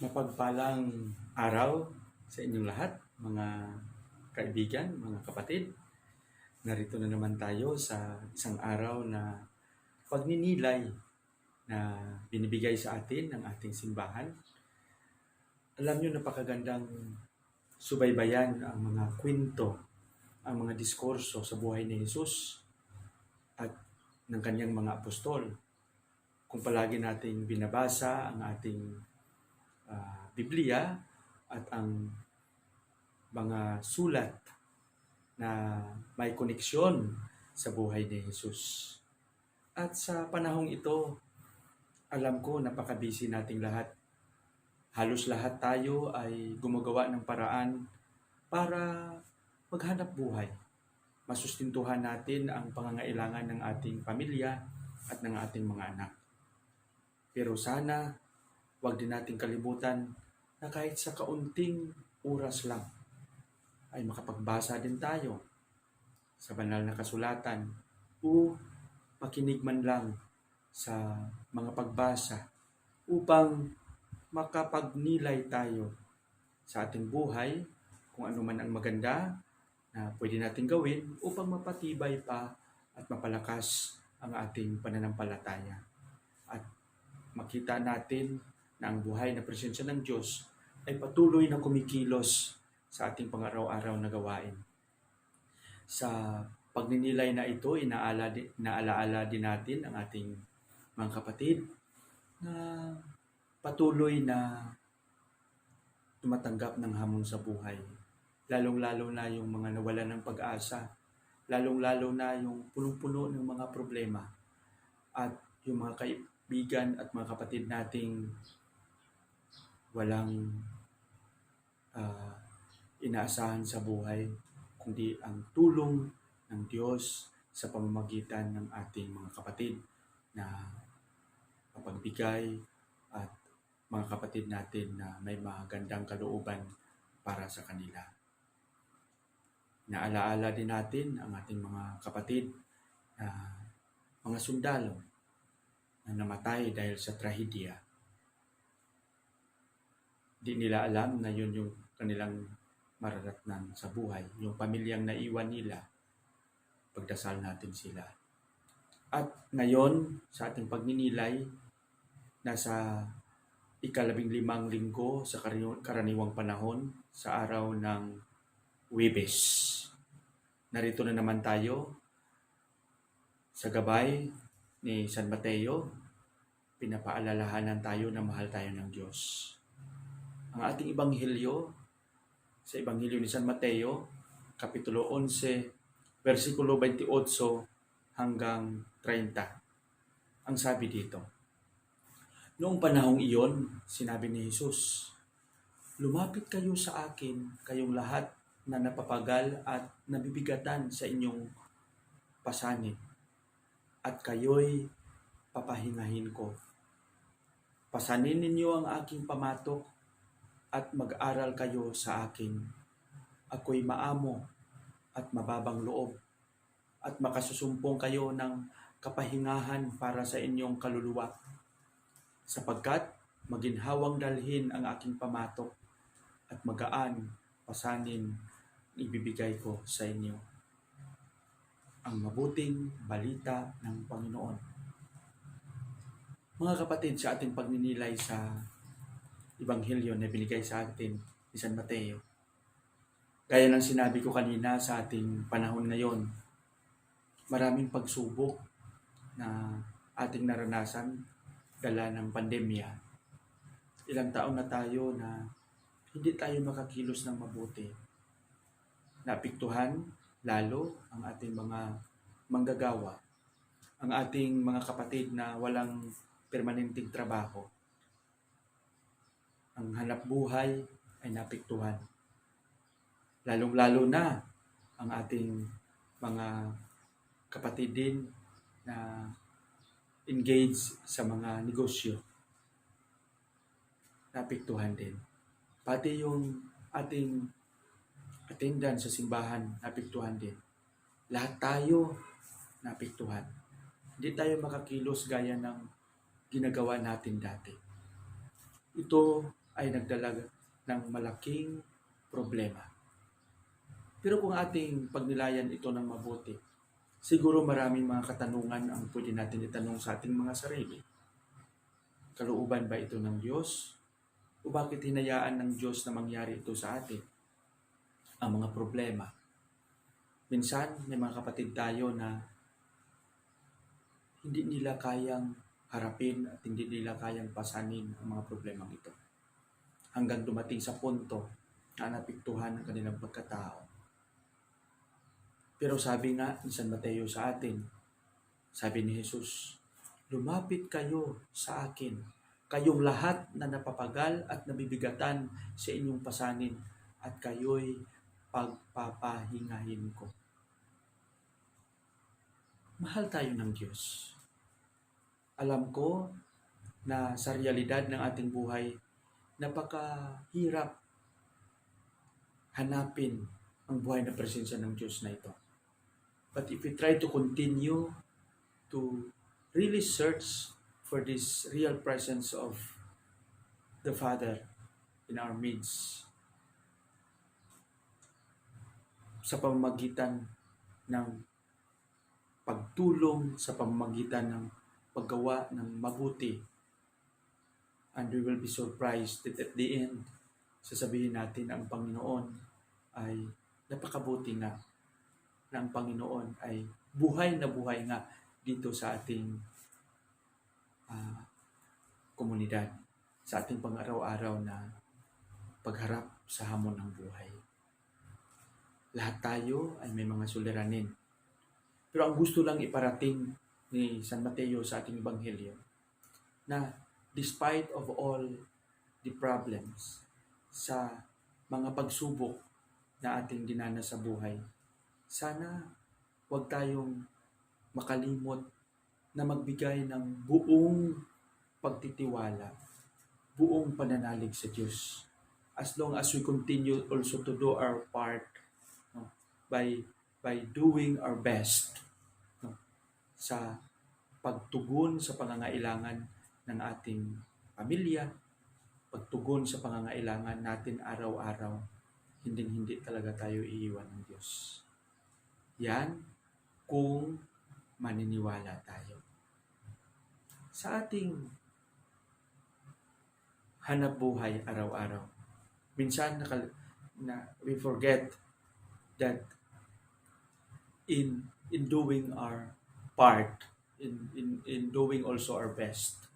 Mapagpalang araw sa inyong lahat, mga kaibigan, mga kapatid. Narito na naman tayo sa isang araw na pagninilay na binibigay sa atin ng ating simbahan. Alam niyo, napakagandang subaybayan ang mga kwento, ang mga diskurso sa buhay ni Jesus at ng kanyang mga apostol. Kung palagi nating binabasa ang ating Biblia at ang mga sulat na may koneksyon sa buhay ni Jesus. At sa panahong ito, alam ko napaka-busy nating lahat. Halos lahat tayo ay gumagawa ng paraan para maghanap buhay. Masustintuhan natin ang pangangailangan ng ating pamilya at ng ating mga anak. Pero sana, huwag din nating kalimutan na kahit sa kaunting oras lang ay makapagbasa din tayo sa banal na kasulatan o makinig man lang sa mga pagbasa upang makapagnilay tayo sa ating buhay kung ano man ang maganda na pwede natin gawin upang mapatibay pa at mapalakas ang ating pananampalataya. At makita natin na ang buhay na presensya ng Diyos ay patuloy na kumikilos sa ating pang-araw-araw na gawain. Sa pagninilay na ito, inaalaala din natin ang ating mga kapatid na patuloy na tumatanggap ng hamon sa buhay. Lalong-lalo na yung mga nawalan ng pag-asa. Lalong-lalo na yung punong-puno ng mga problema. At yung mga kaibigan at mga kapatid nating walang inaasahan sa buhay, kundi ang tulong ng Diyos sa pamamagitan ng ating mga kapatid na mapagbigay at mga kapatid natin na may magandang kalooban para sa kanila. Naalaala din natin ang ating mga kapatid na mga sundalo na namatay dahil sa trahedya. Di nila alam na yun yung kanilang mararatnan sa buhay, yung pamilyang naiwan nila. Pagdasal natin sila. At ngayon, sa ating pagninilay, nasa 15 linggo sa karaniwang panahon sa araw ng Huwebes. Narito na naman tayo sa gabay ni San Mateo. Pinapaalalahanan tayo na mahal tayo ng Diyos. Ang ating Ebanghelyo, sa Ebanghelyo ni San Mateo, Kapitulo 11, versikulo 28 hanggang 30. Ang sabi dito, noong panahong iyon, sinabi ni Jesus, lumapit kayo sa akin, kayong lahat na napapagal at nabibigatan sa inyong pasanin, at kayo'y papahingahin ko. Pasanin ninyo ang aking pamatok at mag-aral kayo sa akin. Ako'y maamo at mababang loob at makasusumpong kayo ng kapahingahan para sa inyong kaluluwa. Sapagkat maginhawang dalhin ang aking pamatok at magaan pasanin ibibigay ko sa inyo. Ang mabuting balita ng Panginoon. Mga kapatid, sa ating pagninilay sa Ebanghelyo na binigay sa atin ni San Mateo, gaya ng sinabi ko kanina sa ating panahon ngayon, maraming pagsubok na ating naranasan dala ng pandemya. Ilang taon na tayo na hindi tayo makakilos ng mabuti. Naapektuhan lalo ang ating mga manggagawa, ang ating mga kapatid na walang permanenteng trabaho. Ang hanap buhay ay naapektuhan. Lalong-lalo na ang ating mga kapatid din na engaged sa mga negosyo. Naapektuhan din. Pati yung ating attendance sa simbahan, naapektuhan din. Lahat tayo naapektuhan. Hindi tayo makakilos gaya ng ginagawa natin dati. Ito ay nagdala ng malaking problema. Pero kung ating pagnilayan ito ng mabuti, siguro maraming mga katanungan ang pwede natin itanong sa ating mga sarili. Kalooban ba ito ng Diyos? O bakit hinayaan ng Diyos na mangyari ito sa atin? Ang mga problema. Minsan, may mga kapatid tayo na hindi nila kayang harapin at hindi nila kayang pasanin ang mga problemang ito. Hanggang dumating sa punto na napiktuhan ang kanilang pagkatao. Pero sabi nga ni San Mateo sa atin, sabi ni Jesus, lumapit kayo sa akin, kayong lahat na napapagal at nabibigatan sa inyong pasanin, at kayo'y pagpapahingahin ko. Mahal tayo ng Diyos. Alam ko na sa realidad ng ating buhay, napakahirap hanapin ang buhay na presensya ng Diyos na ito. But if we try to continue to really search for this real presence of the Father in our midst, sa pamamagitan ng pagtulong, sa pamamagitan ng paggawa ng mabuti, and we will be surprised that at the end, sasabihin natin na ang Panginoon ay napakabuti nga, na ang Panginoon ay buhay na buhay nga dito sa ating komunidad, sa ating pang-araw-araw na pagharap sa hamon ng buhay. Lahat tayo ay may mga suliranin. Pero ang gusto lang iparating ni San Mateo sa ating Ebanghelyo, na despite of all the problems, sa mga pagsubok na ating dinanas sa buhay, sana huwag tayong makalimot na magbigay ng buong pagtitiwala, buong pananalig sa Diyos. As long as we continue also to do our part, no, by doing our best, no, sa pagtugon sa pangangailangan ng ating pamilya, pagtugon sa pangangailangan natin araw-araw, hindi talaga tayo iiwan ng Diyos. Yan kung maniniwala tayo. Sa ating hanap buhay araw-araw, minsan we forget that in doing our part, in doing also our best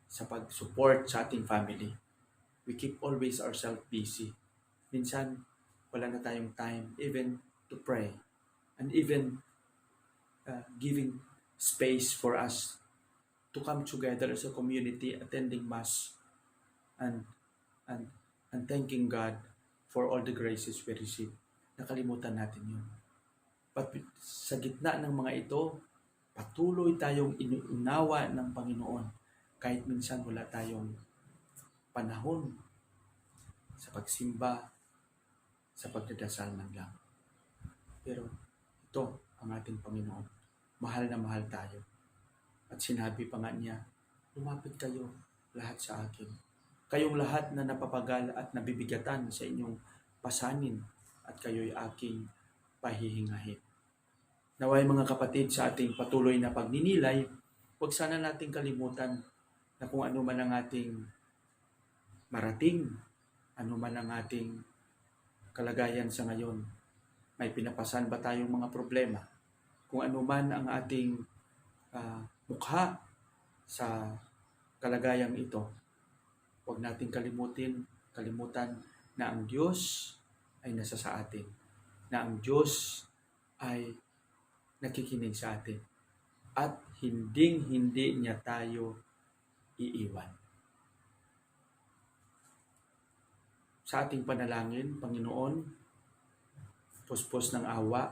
sa pag-support sa ating family, we keep always ourselves busy. Minsan, wala na tayong time even to pray, and even giving space for us to come together as a community, attending Mass, and thanking God for all the graces we receive. Nakalimutan natin yun. But sa gitna ng mga ito, patuloy tayong inuunawa ng Panginoon kahit minsan wala tayong panahon sa pagsimba, sa pagdadasal man lang. Pero ito ang ating Panginoon. Mahal na mahal tayo. At sinabi pa nga niya, lumapit kayo lahat sa akin. Kayong lahat na napapagal at nabibigatan sa inyong pasanin, at kayo'y aking pahihingahin. Naway mga kapatid, sa ating patuloy na pagninilay, huwag sana nating kalimutan na kung ano man ang ating marating, ano man ang ating kalagayan sa ngayon, may pinapasan ba tayong mga problema? Kung ano man ang ating mukha sa kalagayang ito, huwag nating kalimutan na ang Diyos ay nasa sa atin, na ang Diyos ay nakikinig sa atin, at hindi niya tayo iiwan. Sa ating panalangin, Panginoon, puspos ng awa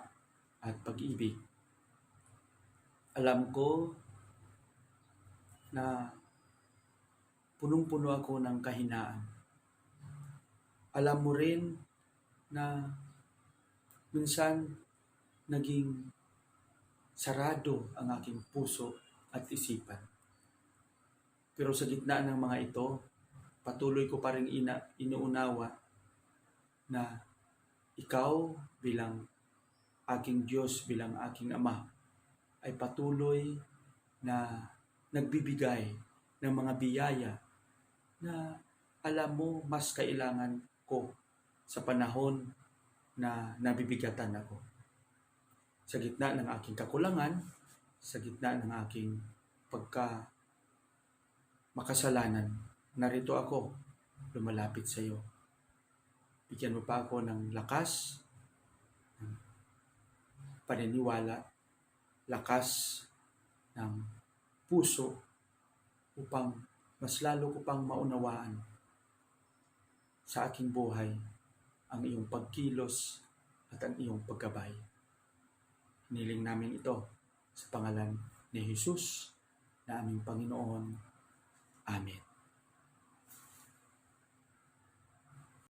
at pag-ibig. Alam ko na punong-puno ako ng kahinaan. Alam mo rin na minsan naging sarado ang aking puso at isipan. Pero sa gitna ng mga ito, patuloy ko pa rin inuunawa na ikaw bilang aking Diyos, bilang aking Ama, ay patuloy na nagbibigay ng mga biyaya na alam mo mas kailangan ko sa panahon na nabibigatan ako. Sa gitna ng aking kakulangan, sa gitna ng aking makasalanan, narito ako, lumalapit sa iyo. Bigyan mo pa ako ng lakas, ng paniniwala, lakas ng puso upang mas lalo ko pang maunawaan sa aking buhay ang iyong pagkilos at ang iyong paggabay. Hiniling namin ito sa pangalan ni Jesus na aming Panginoon. Amen.